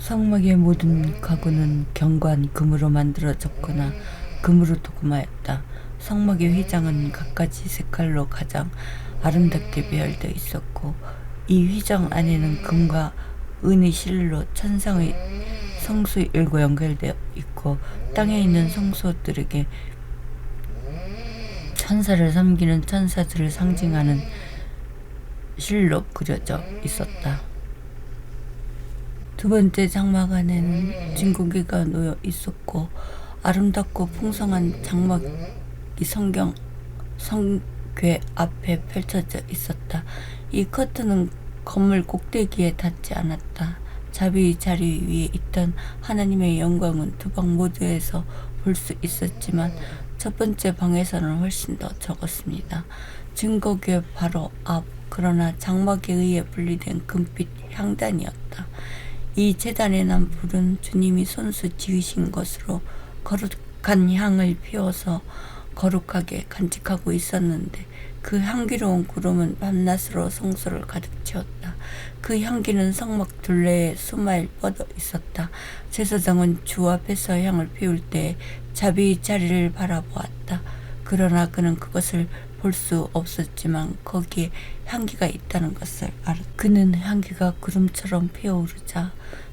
성막의 모든 가구는 경관 금으로 만들어졌거나 금으로 도금하였다. 성막의 휘장은 갖가지 색깔로 가장 아름답게 배열되어 있었고, 이 휘장 안에는 금과 은의 실로 천상의 성수 일과 연결되어 있고, 땅에 있는 성소들에게 천사를 섬기는 천사들을 상징하는 실로 그려져 있었다. 두 번째 장막 안에는 진고기가 놓여 있었고, 아름답고 풍성한 장막이 성궤 앞에 펼쳐져 있었다. 이 커튼은 건물 꼭대기에 닿지 않았다. 자비 자리 위에 있던 하나님의 영광은 두 방 모두에서 볼 수 있었지만 첫 번째 방에서는 훨씬 더 적었습니다. 증거궤 바로 앞, 그러나 장막에 의해 분리된 금빛 향단이었다. 이 제단에 난 불은 주님이 손수 지으신 것으로 거룩한 향을 피워서 거룩하게 간직하고 있었는데, 그 향기로운 구름은 밤낮으로 성소를 가득 채웠다. 그 향기는 성막 둘레에 수마일 뻗어 있었다. 제사장은 주 앞에서 향을 피울 때 자비의 자리를 바라보았다. 그러나 그는 그것을 볼 수 없었지만 거기에 향기가 있다는 것을 알았다. 그는 향기가 구름처럼 피어오르자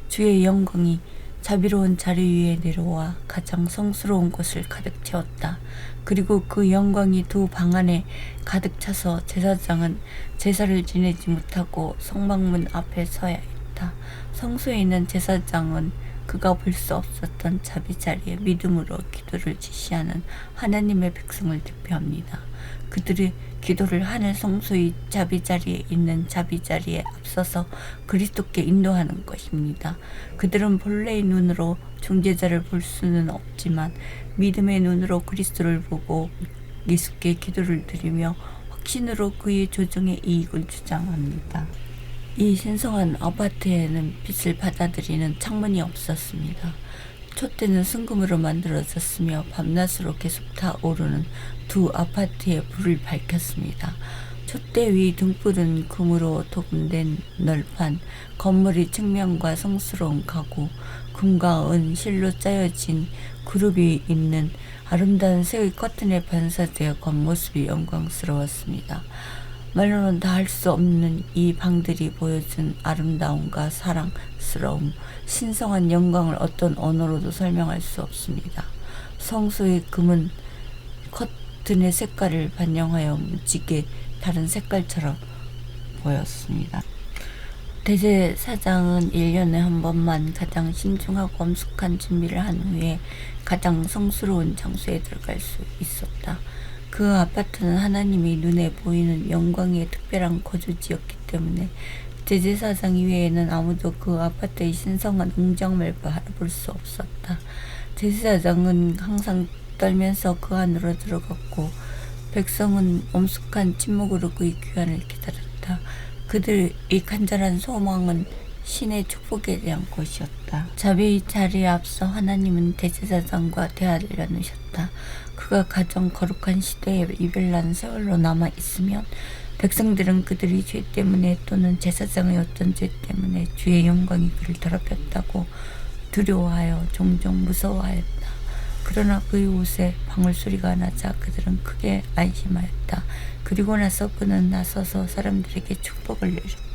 주의 영광이 자비로운 자리 위에 내려와 가장 성스러운 곳을 가득 채웠다. 그리고 그 영광이 두 방 안에 가득 차서 제사장은 제사를 지내지 못하고 성막문 앞에 서야 했다. 성소에 있는 제사장은 그가 볼 수 없었던 자비 자리에 믿음으로 기도를 지시하는 하나님의 백성을 대표합니다. 그들의 기도를 하늘 성소의 자비 자리에 있는 자비 자리에 앞서서 그리스도께 인도하는 것입니다. 그들은 본래의 눈으로 중재자를 볼 수는 없지만 믿음의 눈으로 그리스도를 보고 예수께 기도를 드리며 확신으로 그의 조정의 이익을 주장합니다. 이 신성한 아파트에는 빛을 받아들이는 창문이 없었습니다. 촛대는 순금으로 만들어졌으며 밤낮으로 계속 타오르는 두 아파트에 불을 밝혔습니다. 촛대 위 등불은 금으로 도금된 널판, 건물의 측면과 성스러운 가구, 금과 은 실로 짜여진 그룹이 있는 아름다운 새의 커튼에 반사되어 겉모습이 영광스러웠습니다. 말로는 다 할 수 없는 이 방들이 보여준 아름다움과 사랑스러움, 신성한 영광을 어떤 언어로도 설명할 수 없습니다. 성소의 금은 커튼의 색깔을 반영하여 무지개 다른 색깔처럼 보였습니다. 대제사장은 1년에 한 번만 가장 신중하고 엄숙한 준비를 한 후에 가장 성스러운 장소에 들어갈 수 있었다. 그 아파트는 하나님이 눈에 보이는 영광의 특별한 거주지였기 때문에 대제사장 이외에는 아무도 그 아파트의 신성한 웅장함을 바라볼 수 없었다. 대제사장은 항상 떨면서 그 안으로 들어갔고, 백성은 엄숙한 침묵으로 그의 귀환을 기다렸다. 그들의 간절한 소망은 신의 축복에 대한 것이었다. 자비의 자리에 앞서 하나님은 대제사장과 대화를 나누셨다. 그가 가장 거룩한 시대에 이별난 세월로 남아있으면 백성들은 그들의 죄 때문에 또는 제사장의 어떤 죄 때문에 주의 영광이 그를 더럽혔다고 두려워하여 종종 무서워하였다. 그러나 그의 옷에 방울소리가 나자 그들은 크게 안심하였다. 그리고 나서 그는 나서서 사람들에게 축복을 내렸다.